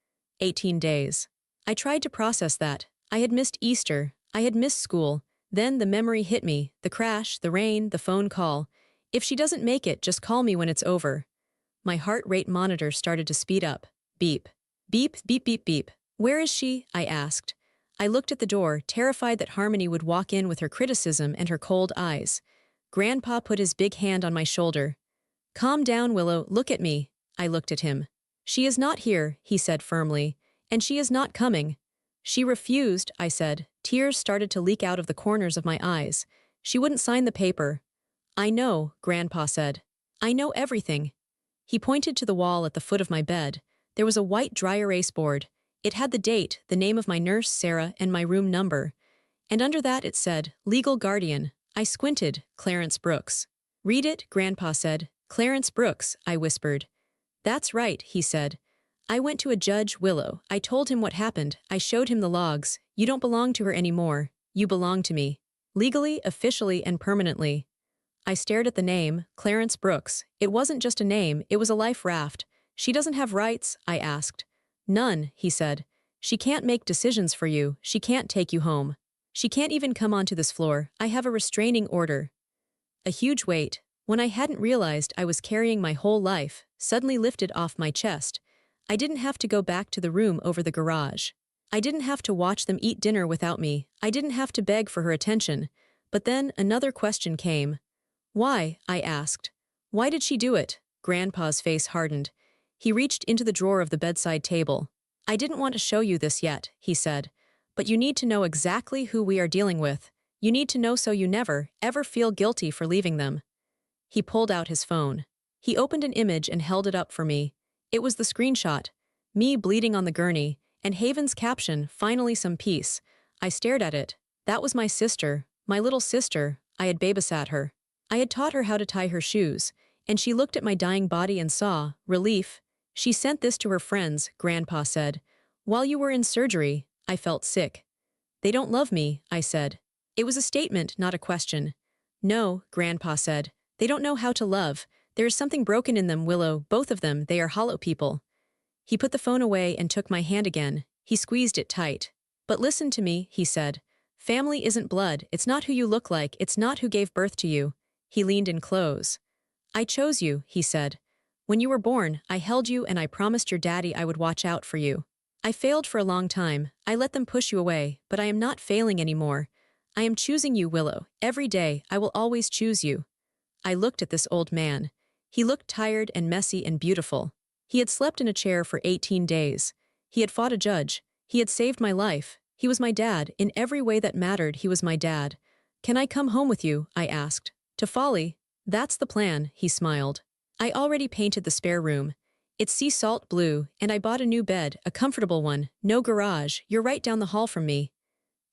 [SPEAKER 1] 18 days. I tried to process that. I had missed Easter. I had missed school. Then the memory hit me, the crash, the rain, the phone call. "If she doesn't make it, just call me when it's over." My heart rate monitor started to speed up. Beep. Beep, beep, beep, beep. "Where is she?" I asked. I looked at the door, terrified that Harmony would walk in with her criticism and her cold eyes. Grandpa put his big hand on my shoulder. "Calm down, Willow, look at me." I looked at him. "She is not here," he said firmly. "And she is not coming." "She refused," I said. Tears started to leak out of the corners of my eyes. "She wouldn't sign the paper." "I know," Grandpa said. "I know everything." He pointed to the wall at the foot of my bed. There was a white dry erase board. It had the date, the name of my nurse, Sarah, and my room number. And under that it said, "Legal Guardian." I squinted, "Clarence Brooks." "Read it," Grandpa said. "Clarence Brooks," I whispered. "That's right," he said. "I went to a judge, Willow. I told him what happened. I showed him the logs. You don't belong to her anymore. You belong to me. Legally, officially, and permanently." I stared at the name, Clarence Brooks. It wasn't just a name, it was a life raft. "She doesn't have rights?" I asked. "None," he said. "She can't make decisions for you. She can't take you home. She can't even come onto this floor. I have a restraining order." A huge weight, when I hadn't realized I was carrying my whole life, suddenly lifted off my chest. I didn't have to go back to the room over the garage. I didn't have to watch them eat dinner without me. I didn't have to beg for her attention. But then another question came. "Why?" I asked. "Why did she do it?" Grandpa's face hardened. He reached into the drawer of the bedside table. "I didn't want to show you this yet," he said. "But you need to know exactly who we are dealing with. You need to know so you never, ever feel guilty for leaving them." He pulled out his phone. He opened an image and held it up for me. It was the screenshot. Me bleeding on the gurney, and Haven's caption, "Finally some peace." I stared at it. That was my sister, my little sister. I had babysat her. I had taught her how to tie her shoes, and she looked at my dying body and saw relief. "She sent this to her friends," Grandpa said. "While you were in surgery." I felt sick. "They don't love me," I said. It was a statement, not a question. "No," Grandpa said. "They don't know how to love. There is something broken in them, Willow, both of them. They are hollow people." He put the phone away and took my hand again. He squeezed it tight. "But listen to me," he said. "Family isn't blood. It's not who you look like. It's not who gave birth to you." He leaned in close. "I chose you," he said. "When you were born, I held you and I promised your daddy I would watch out for you. I failed for a long time. I let them push you away, but I am not failing anymore. I am choosing you, Willow. Every day, I will always choose you." I looked at this old man. He looked tired and messy and beautiful. He had slept in a chair for 18 days. He had fought a judge. He had saved my life. He was my dad. In every way that mattered, he was my dad. "Can I come home with you?" I asked. "To Folly?" "That's the plan," he smiled. "I already painted the spare room. It's sea salt blue, and I bought a new bed, a comfortable one, no garage, you're right down the hall from me."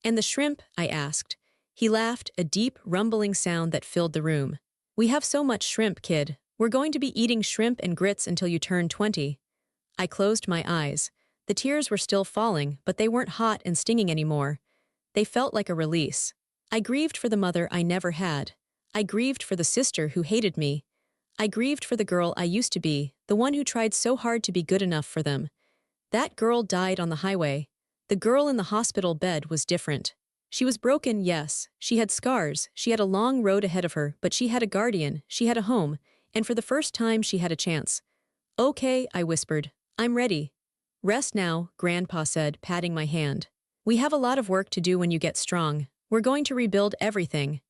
[SPEAKER 1] "And the shrimp?" I asked. He laughed, a deep, rumbling sound that filled the room. "We have so much shrimp, kid. We're going to be eating shrimp and grits until you turn 20. I closed my eyes. The tears were still falling, but they weren't hot and stinging anymore. They felt like a release. I grieved for the mother I never had. I grieved for the sister who hated me. I grieved for the girl I used to be, the one who tried so hard to be good enough for them. That girl died on the highway. The girl in the hospital bed was different. She was broken, yes. She had scars, she had a long road ahead of her, but she had a guardian, she had a home, and for the first time she had a chance. Okay, I whispered. I'm ready. Rest now, Grandpa said, patting my hand. We have a lot of work to do when you get strong. We're going to rebuild everything.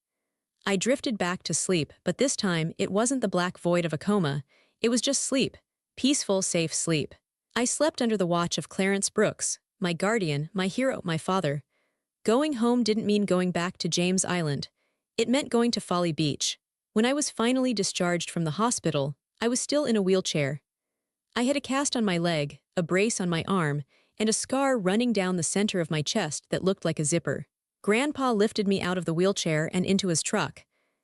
[SPEAKER 1] I drifted back to sleep, but this time it wasn't the black void of a coma. It was just sleep. Peaceful, safe sleep. I slept under the watch of Clarence Brooks, my guardian, my hero, my father. Going home didn't mean going back to James Island. It meant going to Folly Beach. When I was finally discharged from the hospital, I was still in a wheelchair. I had a cast on my leg, a brace on my arm, and a scar running down the center of my chest that looked like a zipper. Grandpa lifted me out of the wheelchair and into his truck.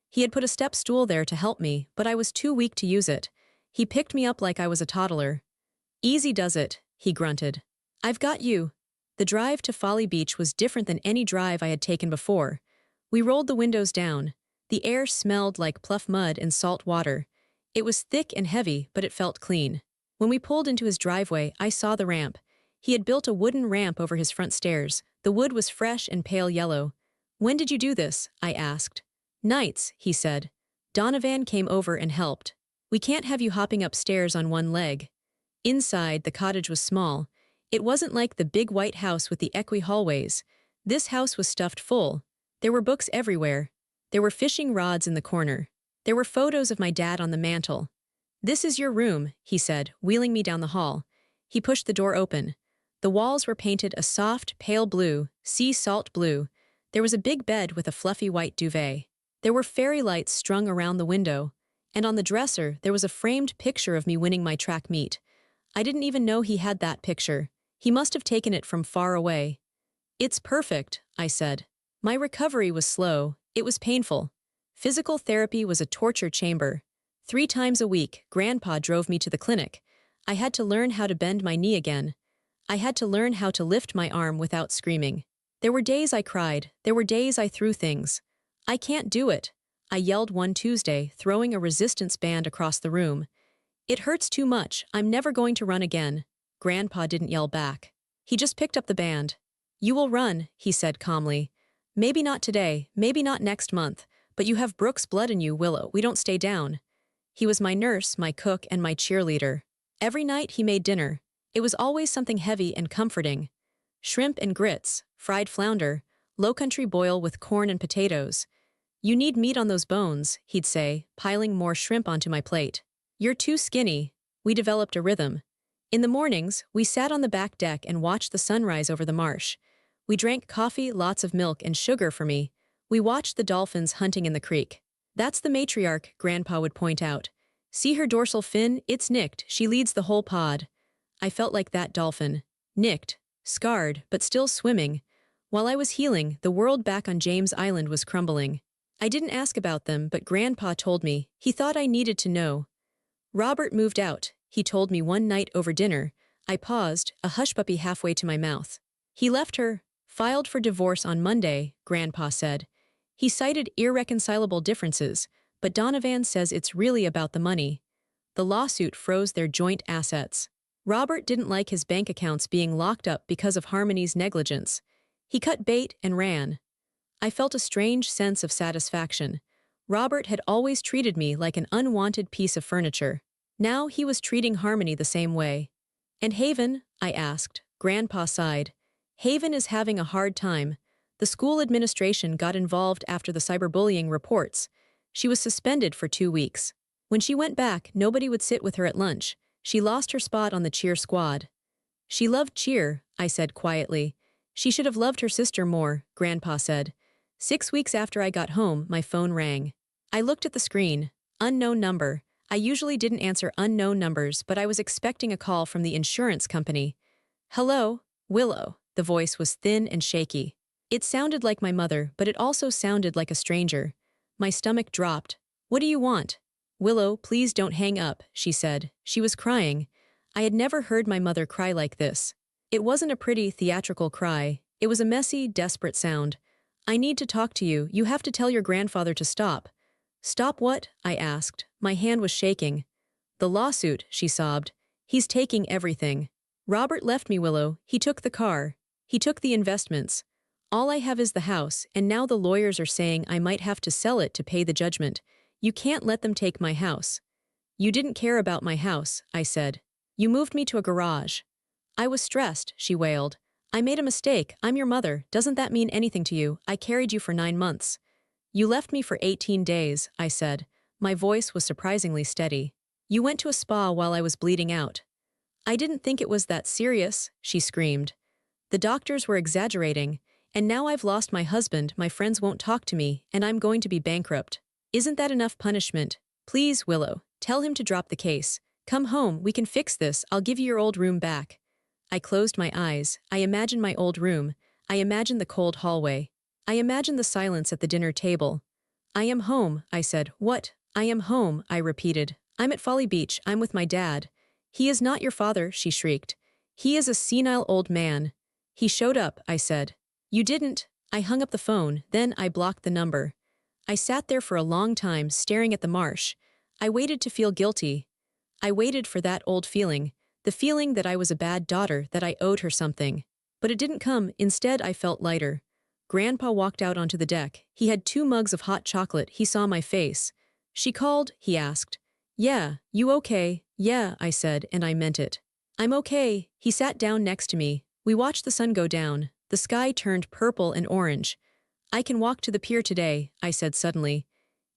[SPEAKER 1] He had put a step stool there to help me, but I was too weak to use it. He picked me up like I was a toddler. Easy does it, he grunted. I've got you. The drive to Folly Beach was different than any drive I had taken before. We rolled the windows down. The air smelled like pluff mud and salt water. It was thick and heavy, but it felt clean. When we pulled into his driveway, I saw the ramp. He had built a wooden ramp over his front stairs. The wood was fresh and pale yellow. When did you do this? I asked. Nights, he said. Donovan came over and helped. We can't have you hopping upstairs on one leg. Inside, the cottage was small. It wasn't like the big white house with the equi hallways. This house was stuffed full. There were books everywhere. There were fishing rods in the corner. There were photos of my dad on the mantel. This is your room, he said, wheeling me down the hall. He pushed the door open. The walls were painted a soft, pale blue, sea salt blue. There was a big bed with a fluffy white duvet. There were fairy lights strung around the window. And on the dresser, there was a framed picture of me winning my track meet. I didn't even know he had that picture. He must have taken it from far away. It's perfect, I said. My recovery was slow. It was painful. Physical therapy was a torture chamber. 3 times a week, Grandpa drove me to the clinic. I had to learn how to bend my knee again. I had to learn how to lift my arm without screaming. There were days I cried. There were days I threw things. I can't do it, I yelled one Tuesday, throwing a resistance band across the room. It hurts too much. I'm never going to run again. Grandpa didn't yell back. He just picked up the band. You will run, he said calmly. Maybe not today, maybe not next month, but you have Brooks' blood in you, Willow. We don't stay down. He was my nurse, my cook, and my cheerleader. Every night he made dinner. It was always something heavy and comforting. Shrimp and grits, fried flounder, low-country boil with corn and potatoes. You need meat on those bones, he'd say, piling more shrimp onto my plate. You're too skinny. We developed a rhythm. In the mornings, we sat on the back deck and watched the sunrise over the marsh. We drank coffee, lots of milk, and sugar for me. We watched the dolphins hunting in the creek. That's the matriarch, Grandpa would point out. See her dorsal fin? It's nicked. She leads the whole pod. I felt like that dolphin. Nicked, scarred, but still swimming. While I was healing, the world back on James Island was crumbling. I didn't ask about them, but Grandpa told me. He thought I needed to know. Robert moved out, he told me one night over dinner. I paused, a hushpuppy halfway to my mouth. He left her, filed for divorce on Monday, Grandpa said. He cited irreconcilable differences, but Donovan says it's really about the money. The lawsuit froze their joint assets. Robert didn't like his bank accounts being locked up because of Harmony's negligence. He cut bait and ran. I felt a strange sense of satisfaction. Robert had always treated me like an unwanted piece of furniture. Now he was treating Harmony the same way. And Haven? I asked. Grandpa sighed. Haven is having a hard time. The school administration got involved after the cyberbullying reports. She was suspended for 2 weeks. When she went back, nobody would sit with her at lunch. She lost her spot on the cheer squad. She loved cheer, I said quietly. She should have loved her sister more, Grandpa said. 6 weeks after I got home, my phone rang. I looked at the screen. Unknown number. I usually didn't answer unknown numbers, but I was expecting a call from the insurance company. Hello, Willow. The voice was thin and shaky. It sounded like my mother, but it also sounded like a stranger. My stomach dropped. What do you want? "Willow, please don't hang up," she said. She was crying. I had never heard my mother cry like this. It wasn't a pretty, theatrical cry. It was a messy, desperate sound. "I need to talk to you. You have to tell your grandfather to stop." "Stop what?" I asked. My hand was shaking. "The lawsuit," she sobbed. "He's taking everything. Robert left me, Willow. He took the car. He took the investments. All I have is the house, and now the lawyers are saying I might have to sell it to pay the judgment. You can't let them take my house." "You didn't care about my house," I said. "You moved me to a garage." "I was stressed," she wailed. "I made a mistake. I'm your mother. Doesn't that mean anything to you? I carried you for 9 months." "You left me for 18 days, I said. My voice was surprisingly steady. "You went to a spa while I was bleeding out." "I didn't think it was that serious," she screamed. "The doctors were exaggerating, and now I've lost my husband, my friends won't talk to me, and I'm going to be bankrupt. Isn't that enough punishment? Please, Willow, tell him to drop the case. Come home, we can fix this, I'll give you your old room back." I closed my eyes. I imagined my old room. I imagined the cold hallway. I imagined the silence at the dinner table. "I am home," I said. "What?" "I am home," I repeated. "I'm at Folly Beach. I'm with my dad." "He is not your father," she shrieked. "He is a senile old man." "He showed up," I said. "You didn't." I hung up the phone, then I blocked the number. I sat there for a long time, staring at the marsh. I waited to feel guilty. I waited for that old feeling, the feeling that I was a bad daughter, that I owed her something. But it didn't come. Instead, I felt lighter. Grandpa walked out onto the deck. He had 2 mugs of hot chocolate. He saw my face. "She called?" he asked. "Yeah, you okay?" "Yeah," I said, and I meant it. "I'm okay." He sat down next to me. We watched the sun go down. The sky turned purple and orange. "I can walk to the pier today," I said suddenly.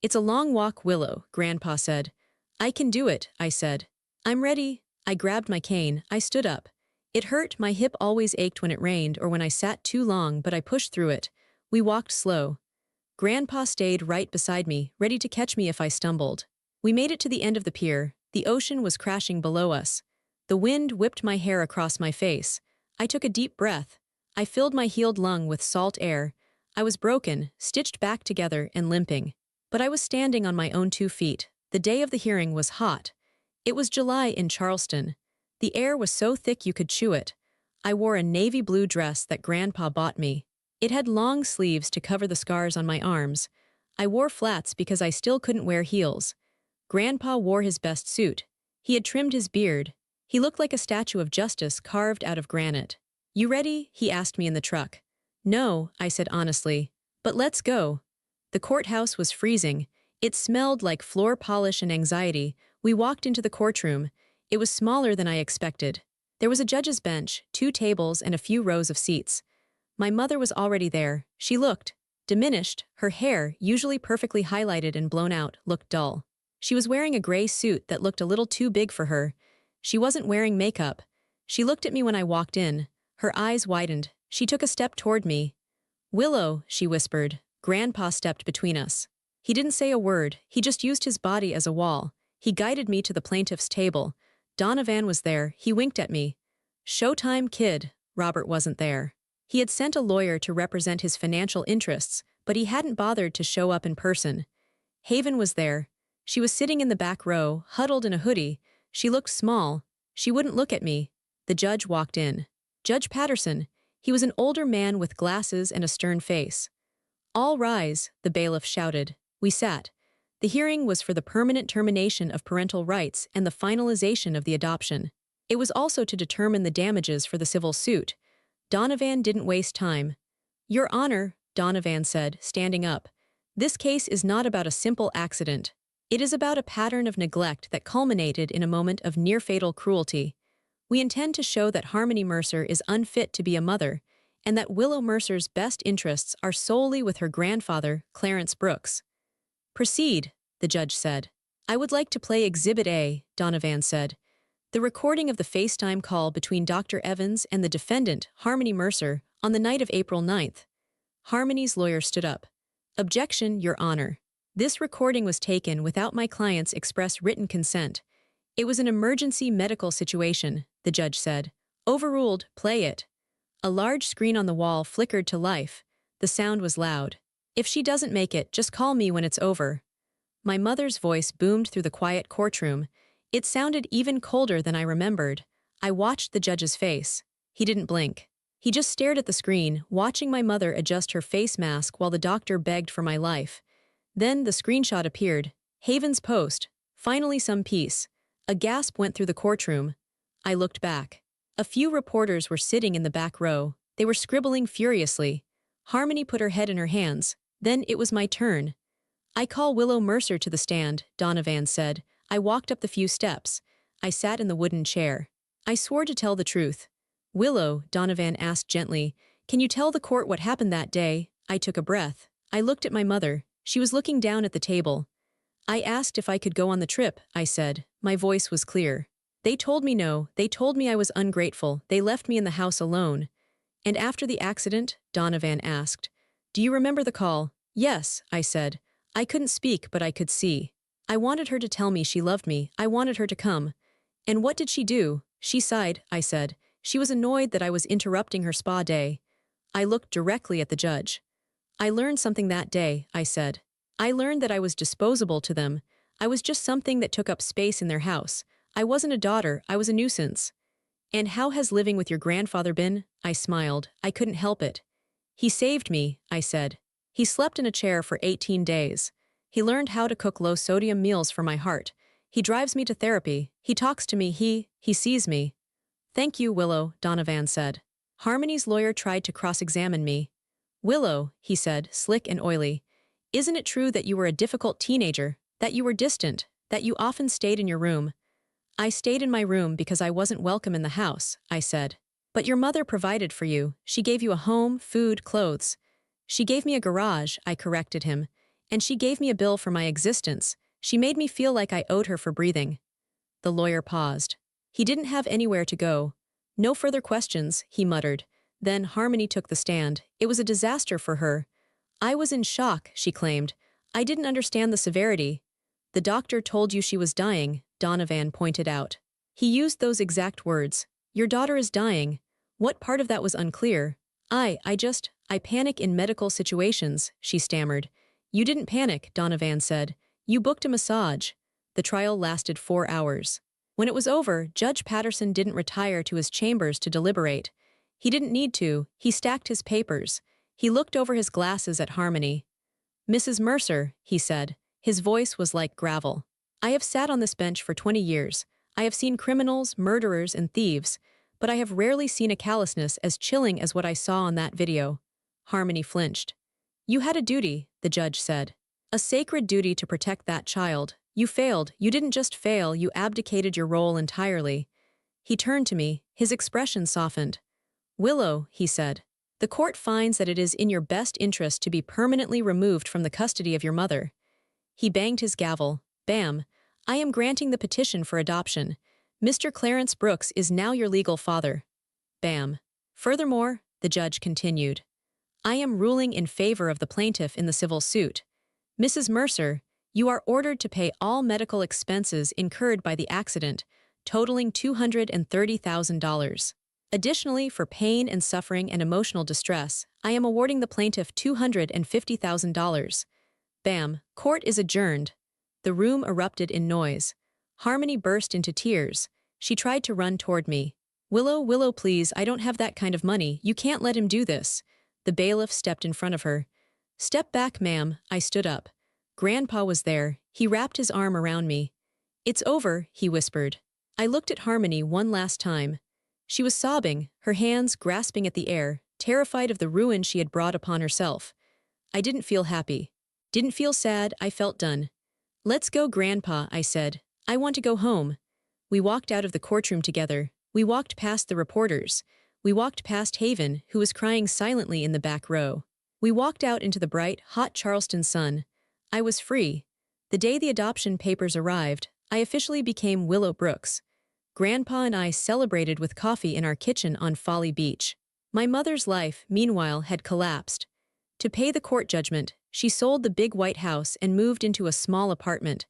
[SPEAKER 1] "It's a long walk, Willow," Grandpa said. "I can do it," I said. "I'm ready." I grabbed my cane. I stood up. It hurt. My hip always ached when it rained or when I sat too long, but I pushed through it. We walked slow. Grandpa stayed right beside me, ready to catch me if I stumbled. We made it to the end of the pier. The ocean was crashing below us. The wind whipped my hair across my face. I took a deep breath. I filled my healed lung with salt air. I was broken, stitched back together, and limping. But I was standing on my own 2 feet. The day of the hearing was hot. It was July in Charleston. The air was so thick you could chew it. I wore a navy blue dress that Grandpa bought me. It had long sleeves to cover the scars on my arms. I wore flats because I still couldn't wear heels. Grandpa wore his best suit. He had trimmed his beard. He looked like a statue of justice carved out of granite. "You ready?" he asked me in the truck. "No," I said honestly. "But let's go." The courthouse was freezing. It smelled like floor polish and anxiety. We walked into the courtroom. It was smaller than I expected. There was a judge's bench, 2 tables, and a few rows of seats. My mother was already there. She looked diminished. Her hair, usually perfectly highlighted and blown out, looked dull. She was wearing a gray suit that looked a little too big for her. She wasn't wearing makeup. She looked at me when I walked in. Her eyes widened. She took a step toward me. "Willow," she whispered. Grandpa stepped between us. He didn't say a word. He just used his body as a wall. He guided me to the plaintiff's table. Donovan was there. He winked at me. "Showtime, kid." Robert wasn't there. He had sent a lawyer to represent his financial interests, but he hadn't bothered to show up in person. Haven was there. She was sitting in the back row, huddled in a hoodie. She looked small. She wouldn't look at me. The judge walked in. Judge Patterson. He was an older man with glasses and a stern face. "All rise," the bailiff shouted. We sat. The hearing was for the permanent termination of parental rights and the finalization of the adoption. It was also to determine the damages for the civil suit. Donovan didn't waste time. "Your Honor," Donovan said, standing up, "this case is not about a simple accident. It is about a pattern of neglect that culminated in a moment of near-fatal cruelty. We intend to show that Harmony Mercer is unfit to be a mother, and that Willow Mercer's best interests are solely with her grandfather, Clarence Brooks." "Proceed," the judge said. "I would like to play Exhibit A," Donovan said. The recording of the FaceTime call between Dr. Evans and the defendant, Harmony Mercer, on the night of April 9th. Harmony's lawyer stood up. "Objection, Your Honor. This recording was taken without my client's express written consent. It was an emergency medical situation," the judge said. "Overruled, play it." A large screen on the wall flickered to life. The sound was loud. "If she doesn't make it, just call me when it's over." My mother's voice boomed through the quiet courtroom. It sounded even colder than I remembered. I watched the judge's face. He didn't blink. He just stared at the screen, watching my mother adjust her face mask while the doctor begged for my life. Then the screenshot appeared. Haven's post. Finally some peace. A gasp went through the courtroom. I looked back. A few reporters were sitting in the back row. They were scribbling furiously. Harmony put her head in her hands. Then it was my turn. "I call Willow Mercer to the stand," Donovan said. I walked up the few steps. I sat in the wooden chair. I swore to tell the truth. "Willow," Donovan asked gently, "can you tell the court what happened that day?" I took a breath. I looked at my mother. She was looking down at the table. "I asked if I could go on the trip," I said. My voice was clear. "They told me no. They told me I was ungrateful. They left me in the house alone." "And after the accident?" Donovan asked. "Do you remember the call?" "Yes," I said. I couldn't speak, but I could see. I wanted her to tell me she loved me. I wanted her to come. "And what did she do?" "She sighed," I said. "She was annoyed that I was interrupting her spa day." I looked directly at the judge. "I learned something that day," I said. "I learned that I was disposable to them. I was just something that took up space in their house. I wasn't a daughter, I was a nuisance." "And how has living with your grandfather been?" I smiled. I couldn't help it. "He saved me," I said. "He slept in a chair for 18 days. He learned how to cook low-sodium meals for my heart. He drives me to therapy. He talks to me. He sees me." "Thank you, Willow," Donovan said. Harmony's lawyer tried to cross-examine me. "Willow," he said, slick and oily, "isn't it true that you were a difficult teenager, that you were distant, that you often stayed in your room?" "I stayed in my room because I wasn't welcome in the house," I said. "But your mother provided for you. She gave you a home, food, clothes." "She gave me a garage," I corrected him. "And she gave me a bill for my existence. She made me feel like I owed her for breathing." The lawyer paused. He didn't have anywhere to go. "No further questions," he muttered. Then Harmony took the stand. "It was a disaster for her." "I was in shock," she claimed. "I didn't understand the severity." "The doctor told you she was dying," Donovan pointed out. He used those exact words. "Your daughter is dying." What part of that was unclear? I panic in medical situations," she stammered. "You didn't panic," Donovan said. "You booked a massage." The trial lasted 4 hours. When it was over, Judge Patterson didn't retire to his chambers to deliberate. He didn't need to. He stacked his papers. He looked over his glasses at Harmony. "Mrs. Mercer," he said. His voice was like gravel. "I have sat on this bench for 20 years. I have seen criminals, murderers, and thieves, but I have rarely seen a callousness as chilling as what I saw on that video." Harmony flinched. "You had a duty," the judge said. "A sacred duty to protect that child. You failed. You didn't just fail, you abdicated your role entirely." He turned to me. His expression softened. "Willow," he said, "the court finds that it is in your best interest to be permanently removed from the custody of your mother." He banged his gavel. Bam. "I am granting the petition for adoption. Mr. Clarence Brooks is now your legal father." Bam. "Furthermore," the judge continued, "I am ruling in favor of the plaintiff in the civil suit. Mrs. Mercer, you are ordered to pay all medical expenses incurred by the accident, totaling $230,000. Additionally, for pain and suffering and emotional distress, I am awarding the plaintiff $250,000. Bam. Court is adjourned. The room erupted in noise. Harmony burst into tears. She tried to run toward me. Willow, please, I don't have that kind of money. You can't let him do this." The bailiff stepped in front of her. "Step back, ma'am." I stood up. Grandpa was there. He wrapped his arm around me. "It's over," he whispered. I looked at Harmony one last time. She was sobbing, her hands grasping at the air, terrified of the ruin she had brought upon herself. I didn't feel happy. Didn't feel sad, I felt done. "Let's go, Grandpa," I said. "I want to go home." We walked out of the courtroom together. We walked past the reporters. We walked past Haven, who was crying silently in the back row. We walked out into the bright, hot Charleston sun. I was free. The day the adoption papers arrived, I officially became Willow Brooks. Grandpa and I celebrated with coffee in our kitchen on Folly Beach. My mother's life, meanwhile, had collapsed. To pay the court judgment, she sold the big white house and moved into a small apartment.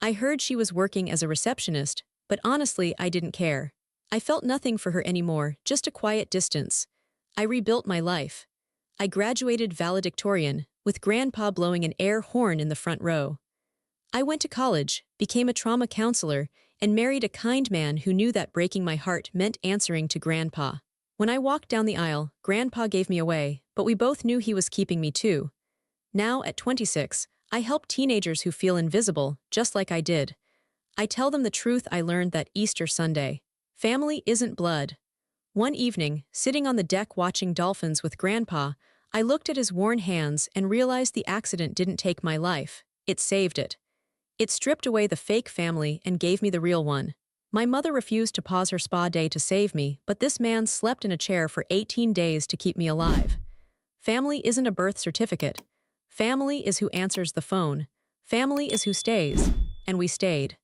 [SPEAKER 1] I heard she was working as a receptionist, but honestly, I didn't care. I felt nothing for her anymore, just a quiet distance. I rebuilt my life. I graduated valedictorian, with Grandpa blowing an air horn in the front row. I went to college, became a trauma counselor, and married a kind man who knew that breaking my heart meant answering to Grandpa. When I walked down the aisle, Grandpa gave me away, but we both knew he was keeping me too. Now, at 26, I help teenagers who feel invisible, just like I did. I tell them the truth I learned that Easter Sunday. Family isn't blood. One evening, sitting on the deck watching dolphins with Grandpa, I looked at his worn hands and realized the accident didn't take my life. It saved it. It stripped away the fake family and gave me the real one. My mother refused to pause her spa day to save me, but this man slept in a chair for 18 days to keep me alive. Family isn't a birth certificate. Family is who answers the phone. Family is who stays. And we stayed.